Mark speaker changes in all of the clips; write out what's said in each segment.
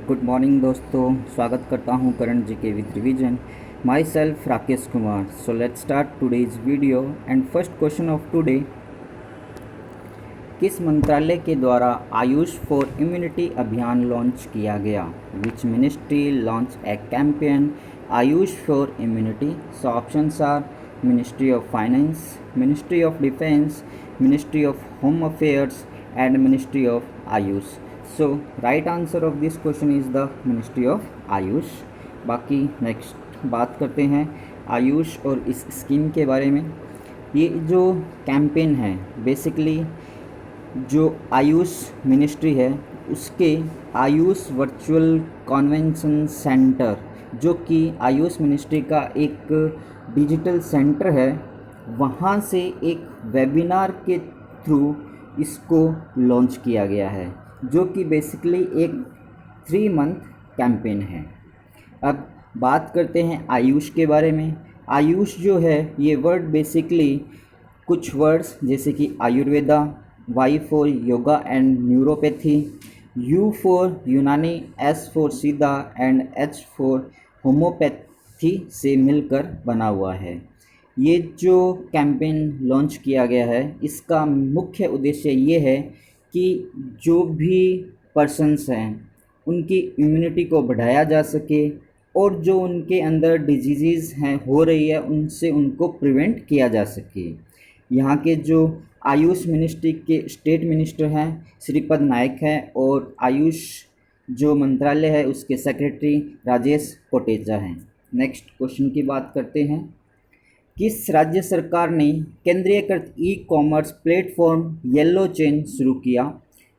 Speaker 1: Good morning दोस्तों, स्वागत करता हूं current GK with revision. Myself Rakesh Kumar. So let's start today's video and first question of today, किस मंत्रालय के द्वारा आयुष फॉर इम्यूनिटी अभियान लॉन्च किया गया? Which ministry launch a campaign Ayush for immunity? So options are ministry of finance, ministry of defence, ministry of home affairs and ministry of Ayush. So right answer of this question is the ministry of Ayush. बाकी next बात करते हैं आयुष और इस scheme के बारे में। ये जो कैंपेन है बेसिकली जो आयुष मिनिस्ट्री है उसके आयुष वर्चुअल कन्वेंशन सेंटर, जो कि आयुष मिनिस्ट्री का एक डिजिटल सेंटर है, वहाँ से एक वेबिनार के थ्रू इसको लॉन्च किया गया है, जो कि बेसिकली एक 3 मंथ कैंपेन है। अब बात करते हैं आयुष के बारे में। आयुष जो है ये वर्ड बेसिकली कुछ वर्ड्स जैसे कि Ayurveda, Y for yoga and neuropathy, U for Unani, S for Siddha and H for homeopathy से मिलकर बना हुआ है। ये जो कैंपेन लॉन्च किया गया है इसका मुख्य उद्देश्य ये है कि जो भी पर्सन्स हैं उनकी इम्यूनिटी को बढ़ाया जा सके और जो उनके अंदर डिजीज़ हैं हो रही है उनसे उनको प्रिवेंट किया जा सके। यहाँ के जो आयुष मिनिस्ट्री के स्टेट मिनिस्टर हैं श्रीपद नायक हैं और आयुष जो मंत्रालय है उसके सेक्रेटरी राजेश कोटेचा हैं। नेक्स्ट क्वेश्चन की बात करते हैं। किस राज्य सरकार ने केंद्रीयकृत e commerce platform yellow chain शुरू किया?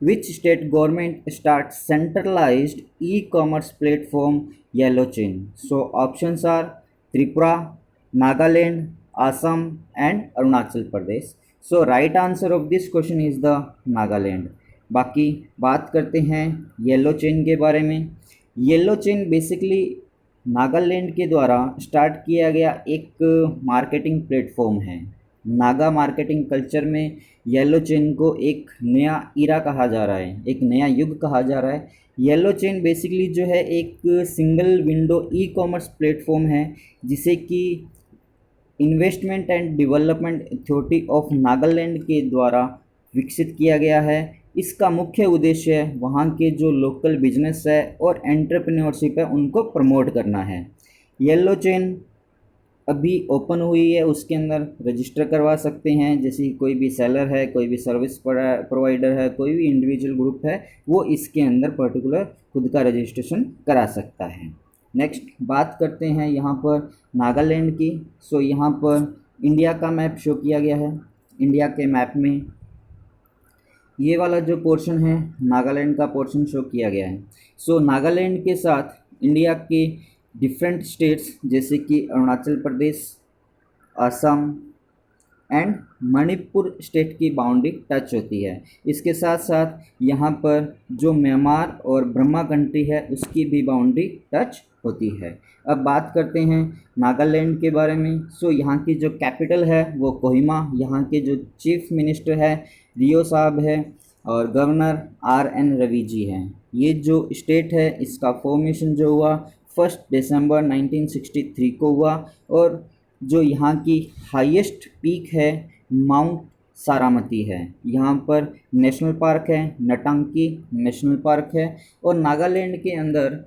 Speaker 1: Which state government start centralized e commerce platform yellow chain? So options are Tripura, Nagaland, Assam and Arunachal Pradesh. So right answer of this question is the Nagaland. बाकी बात करते हैं येलो चेन के बारे में। येलो चेन बेसिकली नागालैंड के द्वारा स्टार्ट किया गया एक मार्केटिंग प्लेटफॉर्म है। नागा मार्केटिंग कल्चर में येलो चेन को एक नया इरा कहा जा रहा है, एक नया युग कहा जा रहा है। येलो चेन बेसिकली जो है एक सिंगल विंडो ई कॉमर्स प्लेटफॉर्म है जिसे कि investment and development authority of Nagaland के द्वारा विकसित किया गया है। इसका मुख्य उद्देश्य वहाँ के जो लोकल बिजनेस है और एंटरप्रेन्योरशिप है उनको प्रमोट करना है। येलो चेन अभी ओपन हुई है, उसके अंदर रजिस्टर करवा सकते हैं, जैसे कोई भी सेलर है, कोई भी सर्विस प्रोवाइडर है, कोई भी इंडिविजुअल ग्रुप है वो इसके अंदर पर्टिकुलर खुद का रजिस्ट्रेशन करा सकता है। नेक्स्ट बात करते हैं यहाँ पर नागालैंड की। सो यहाँ पर इंडिया का मैप शो किया गया है। इंडिया के मैप में ये वाला जो पोर्शन है नागालैंड का पोर्शन शो किया गया है। सो नागालैंड के साथ इंडिया के डिफरेंट स्टेट्स जैसे कि अरुणाचल प्रदेश, असम एंड मणिपुर स्टेट की बाउंड्री टच होती है। इसके साथ साथ यहाँ पर जो म्यांमार और ब्रह्मा कंट्री है उसकी भी बाउंड्री टच होती है। अब बात करते हैं नागालैंड के बारे में। सो यहाँ की जो कैपिटल है वो कोहिमा, यहाँ के जो चीफ मिनिस्टर है रियो साहब है और गवर्नर RN रवि जी हैं। ये जो स्टेट है इसका फॉर्मेशन जो हुआ 1 दिसंबर 1963 को हुआ और जो यहाँ की हाईएस्ट पीक है माउंट सारामती है। यहाँ पर नेशनल पार्क है, नटांकी नेशनल पार्क है और नागालैंड के अंदर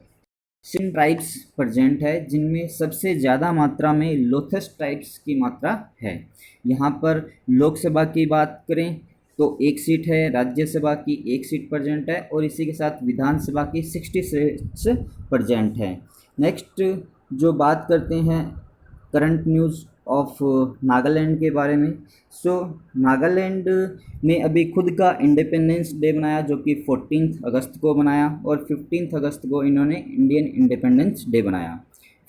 Speaker 1: 6 ट्राइब्स प्रेजेंट है जिनमें सबसे ज़्यादा मात्रा में लोथस ट्राइब्स की मात्रा है। यहाँ पर लोकसभा की बात करें तो 1 सीट है, राज्यसभा की 1 सीट प्रेजेंट है और इसी के साथ विधानसभा की 60 सीट्स प्रेजेंट है। नेक्स्ट जो बात करते हैं करंट न्यूज़ ऑफ नागालैंड के बारे में। सो नागालैंड ने अभी खुद का इंडिपेंडेंस डे बनाया जो कि 14 अगस्त को बनाया और 15 अगस्त को इन्होंने इंडियन इंडिपेंडेंस डे बनाया।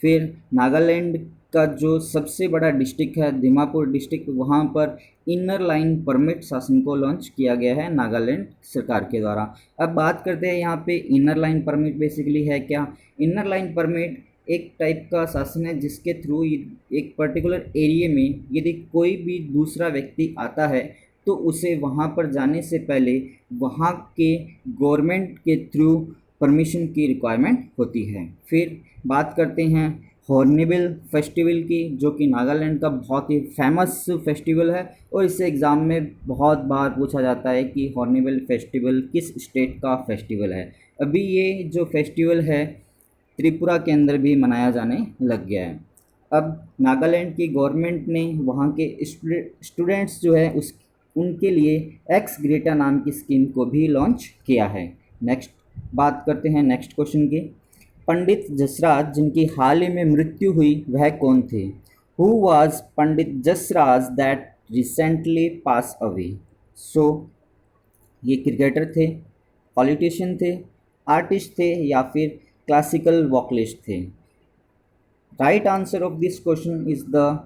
Speaker 1: फिर नागालैंड का जो सबसे बड़ा डिस्ट्रिक्ट है दीमापुर डिस्ट्रिक्ट, वहाँ पर इनर लाइन परमिट शासन को लॉन्च किया गया है नागालैंड सरकार के द्वारा। अब बात करते हैं यहाँ पे इनर लाइन परमिट बेसिकली है क्या। इनर लाइन परमिट एक टाइप का शासन है जिसके थ्रू एक पर्टिकुलर एरिया में यदि कोई भी दूसरा व्यक्ति आता है तो उसे वहाँ पर जाने से पहले वहाँ के गवर्नमेंट के थ्रू परमिशन की रिक्वायरमेंट होती है। फिर बात करते हैं हॉर्नबिल फेस्टिवल की, जो कि नागालैंड का बहुत ही फेमस फेस्टिवल है और इससे एग्ज़ाम में बहुत बार पूछा जाता है कि हॉर्नबिल फेस्टिवल किस स्टेट का फेस्टिवल है। अभी ये जो फेस्टिवल है त्रिपुरा के अंदर भी मनाया जाने लग गया है। अब नागालैंड की गवर्नमेंट ने वहाँ के स्टूडेंट्स जो है उस उनके लिए एक्स ग्रेटा नाम की स्कीम को भी लॉन्च किया है। नेक्स्ट बात करते हैं नेक्स्ट क्वेश्चन की। पंडित जसराज जिनकी हाल ही में मृत्यु हुई वह कौन थे? Who was Pandit Jasraj that recently pass away? So ये क्रिकेटर थे, पॉलिटिशियन थे, आर्टिस्ट थे या फिर क्लासिकल वोकलिस्ट थे? Right answer of this question is the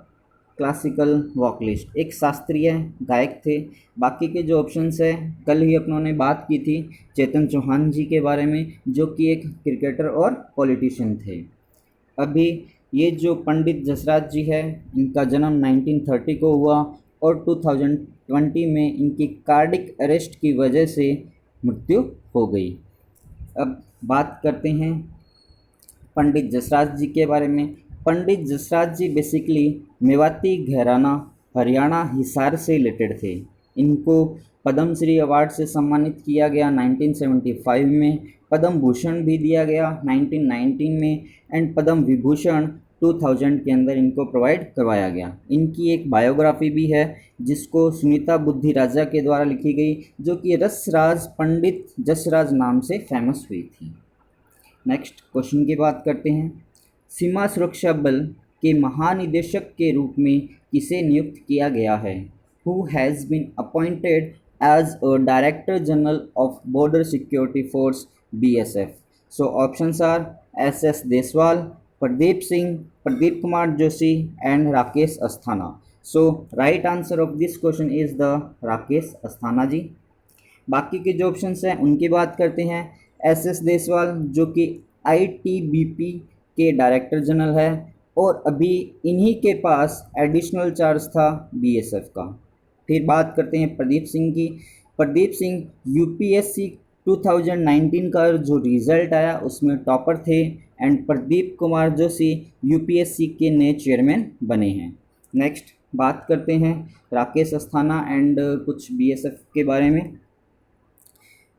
Speaker 1: classical vocalist, एक शास्त्रीय गायक थे। बाकी के जो ऑप्शंस है कल ही अपनों ने बात की थी चेतन चौहान जी के बारे में, जो कि एक क्रिकेटर और पॉलिटिशियन थे। अभी ये जो पंडित जसराज जी है इनका जन्म 1930 को हुआ और 2020 में इनकी कार्डिक अरेस्ट की वजह से मृत्यु हो गई। अब बात करते हैं पंडित जसराज जी के बारे में। पंडित जसराज जी बेसिकली मेवाती घराना हरियाणा हिसार से रिलेटेड थे। इनको पद्मश्री अवार्ड से सम्मानित किया गया 1975 में, पद्म भूषण भी दिया गया 1919 में एंड पद्म विभूषण 2000 के अंदर इनको प्रोवाइड करवाया गया। इनकी एक बायोग्राफी भी है जिसको सुनीता बुद्धि राजा के द्वारा लिखी गई, जो कि रसराज पंडित जसराज नाम से फेमस हुई थी। नेक्स्ट क्वेश्चन की बात करते हैं। सीमा सुरक्षा बल के महानिदेशक के रूप में किसे नियुक्त किया गया है? Who has been appointed as a director general of border security force BSF? So options are SS Deswal, Pradeep Singh, Pradeep Kumar Joshi and Rakesh Asthana. So right answer of this question is the Rakesh Asthana ji. बाकी के जो ऑप्शंस हैं उनकी बात करते हैं। SS देसवाल जो कि ITBP के डायरेक्टर जनरल है और अभी इन्हीं के पास एडिशनल चार्ज था BSF का। फिर बात करते हैं प्रदीप सिंह की। प्रदीप सिंह UPSC 2019 का जो रिज़ल्ट आया उसमें टॉपर थे एंड प्रदीप कुमार जोशी UPSC के नए चेयरमैन बने हैं। नेक्स्ट बात करते हैं राकेश अस्थाना एंड कुछ BSF के बारे में।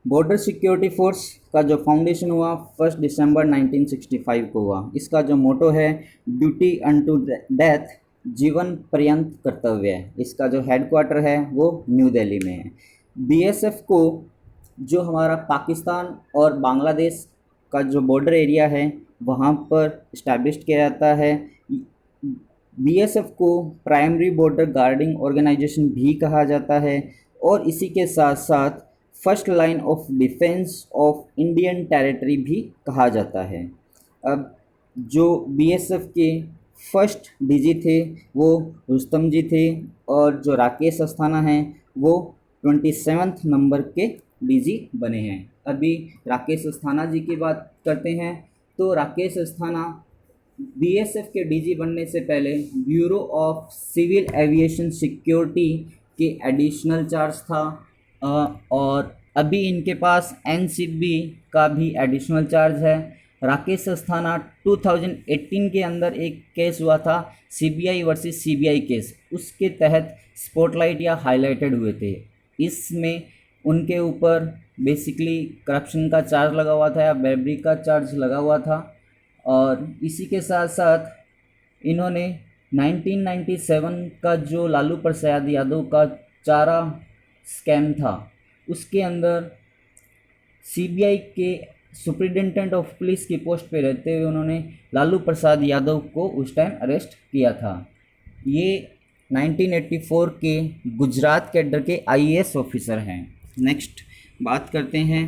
Speaker 1: बॉर्डर सिक्योरिटी फोर्स का जो फाउंडेशन हुआ 1 दिसंबर 1965 को हुआ। इसका जो मोटो है ड्यूटी अनटू डेथ, जीवन पर्यंत कर्तव्य है। इसका जो हेडक्वार्टर है वो न्यू दिल्ली में है। BSF को जो हमारा पाकिस्तान और बांग्लादेश का जो बॉर्डर एरिया है वहाँ पर इस्टेब्लिश किया जाता है। BSF को प्राइमरी बॉर्डर गार्डिंग ऑर्गेनाइजेशन भी कहा जाता है और इसी के साथ साथ first line of defence of Indian territory भी कहा जाता है। अब जो BSF के फर्स्ट DG थे वो रुस्तम जी थे और जो राकेश अस्थाना हैं वो 27 नंबर के DG बने हैं। अभी राकेश अस्थाना जी की बात करते हैं तो राकेश अस्थाना BSF के DG बनने से पहले bureau of civil aviation security के एडिशनल चार्ज था और अभी इनके पास NCB का भी एडिशनल चार्ज है। राकेश अस्थाना 2018 के अंदर एक केस हुआ था CBI वर्सेस CBI केस, उसके तहत स्पॉटलाइट या हाईलाइटेड हुए थे। इसमें उनके ऊपर बेसिकली करप्शन का चार्ज लगा हुआ था या ब्रेबरी का चार्ज लगा हुआ था और इसी के साथ साथ इन्होंने 1997 का जो लालू प्रसाद यादव का चारा स्कैम था उसके अंदर CBI के सुप्रिटेंडेंट ऑफ पुलिस की पोस्ट पे रहते हुए उन्होंने लालू प्रसाद यादव को उस टाइम अरेस्ट किया था। ये 1984 के गुजरात कैडर के IAS ऑफिसर हैं। नेक्स्ट बात करते हैं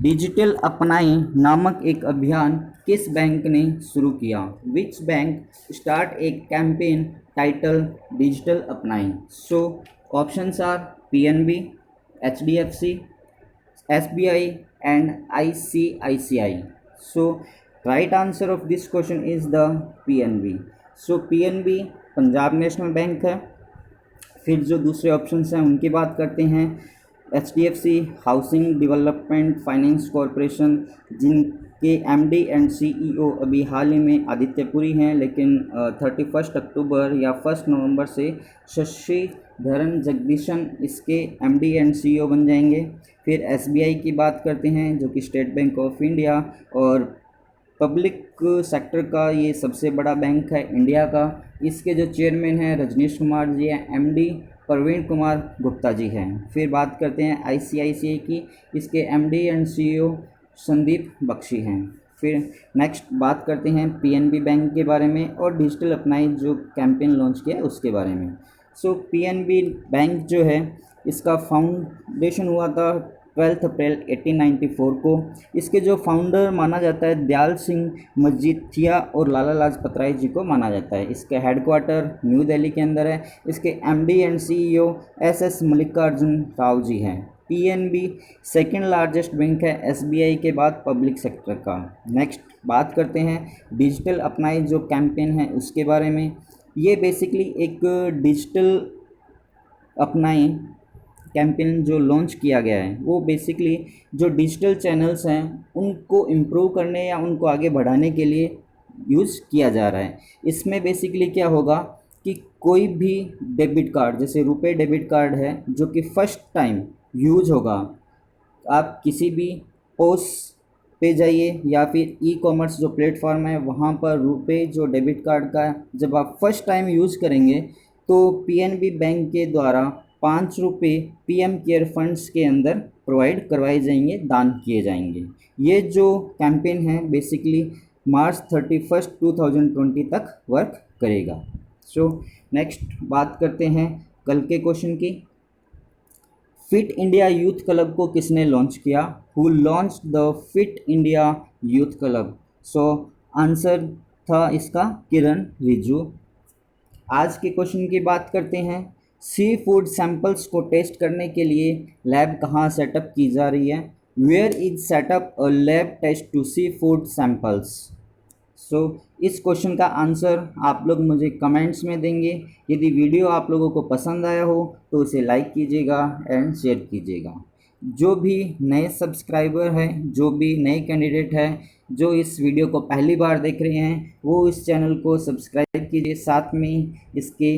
Speaker 1: डिजिटल अपनाई नामक एक अभियान किस बैंक ने शुरू किया? Which bank start a campaign title digital अपनाई? So options are PNB, HDFC, SBI and ICICI. So right answer of this question is the PNB. So PNB Punjab national bank है। फिर जो दूसरे ऑप्शंस हैं उनकी बात करते हैं। HDFC housing development finance corporation, जिनके MD एंड CEO अभी हाल ही में आदित्यपुरी हैं, लेकिन 31 अक्टूबर या 1 नवंबर से शशिधरन जगदीशन इसके MD एंड CEO बन जाएंगे। फिर SBI की बात करते हैं, जो कि स्टेट बैंक ऑफ इंडिया और पब्लिक सेक्टर का ये सबसे बड़ा बैंक है इंडिया का। इसके जो चेयरमैन हैं रजनीश कुमार जी हैं, MD प्रवीण कुमार गुप्ता जी हैं। फिर बात करते हैं ICICI की, इसके MD and CEO Sandeep Bakhshi हैं। फिर नेक्स्ट बात करते हैं PNB बैंक के बारे में और डिजिटल अपनाई जो कैंपेन लॉन्च किया है उसके बारे में। सो PNB बैंक जो है इसका फाउंडेशन हुआ था 12 अप्रैल 1894 को। इसके जो फाउंडर माना जाता है दयाल सिंह मजीठिया और लाला लाजपत राय जी को माना जाता है। इसके हेडक्वार्टर न्यू दिल्ली के अंदर है। इसके MD and CEO SS Mallikarjuna Rao ji हैं। PNB सेकेंड लार्जेस्ट बैंक है SBI के बाद पब्लिक सेक्टर का। नेक्स्ट बात करते हैं डिजिटल अपनाई जो कैंपेन है उसके बारे में। ये बेसिकली एक डिजिटल अपनाई कैंपेन जो लॉन्च किया गया है वो बेसिकली जो डिजिटल चैनल्स हैं उनको इम्प्रूव करने या उनको आगे बढ़ाने के लिए यूज़ किया जा रहा है। इसमें बेसिकली क्या होगा कि कोई भी डेबिट कार्ड, जैसे रुपए डेबिट कार्ड है जो कि फर्स्ट टाइम यूज होगा, आप किसी भी पोस पे जाइए या फिर ई-कॉमर्स जो प्लेटफॉर्म है वहाँ पर रुपए जो डेबिट कार्ड का जब आप फर्स्ट टाइम यूज़ करेंगे तो PNB बैंक के द्वारा 5 रुपये PM केयर फंड्स के अंदर प्रोवाइड करवाए जाएंगे, दान किए जाएंगे। ये जो कैंपेन है बेसिकली मार्च 31 2020 तक वर्क करेगा। सो नेक्स्ट बात करते हैं कल के क्वेश्चन की। फिट इंडिया यूथ क्लब को किसने लॉन्च किया? Who launch the fit India youth club? So answer था इसका किरण रिजिजू। आज के क्वेश्चन की बात करते हैं। सी फूड सैंपल्स को टेस्ट करने के लिए लैब कहाँ सेटअप की जा रही है? Where is setup a lab test to see food samples? So इस क्वेश्चन का आंसर आप लोग मुझे कमेंट्स में देंगे। यदि वीडियो आप लोगों को पसंद आया हो तो इसे लाइक कीजिएगा एंड शेयर कीजिएगा। जो भी नए सब्सक्राइबर हैं, जो भी नए कैंडिडेट हैं जो इस वीडियो को पहली बार देख रहे हैं, वो इस चैनल को सब्सक्राइब कीजिए, साथ में इसके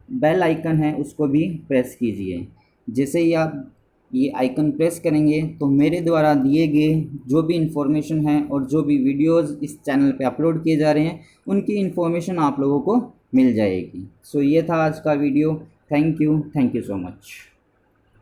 Speaker 1: बेल आइकन है उसको भी प्रेस कीजिए। जैसे ही आप ये आइकन प्रेस करेंगे तो मेरे द्वारा दिए गए जो भी इंफॉर्मेशन है और जो भी वीडियोस इस चैनल पे अपलोड किए जा रहे हैं उनकी इन्फॉर्मेशन आप लोगों को मिल जाएगी। सो ये था आज का video. Thank you so much.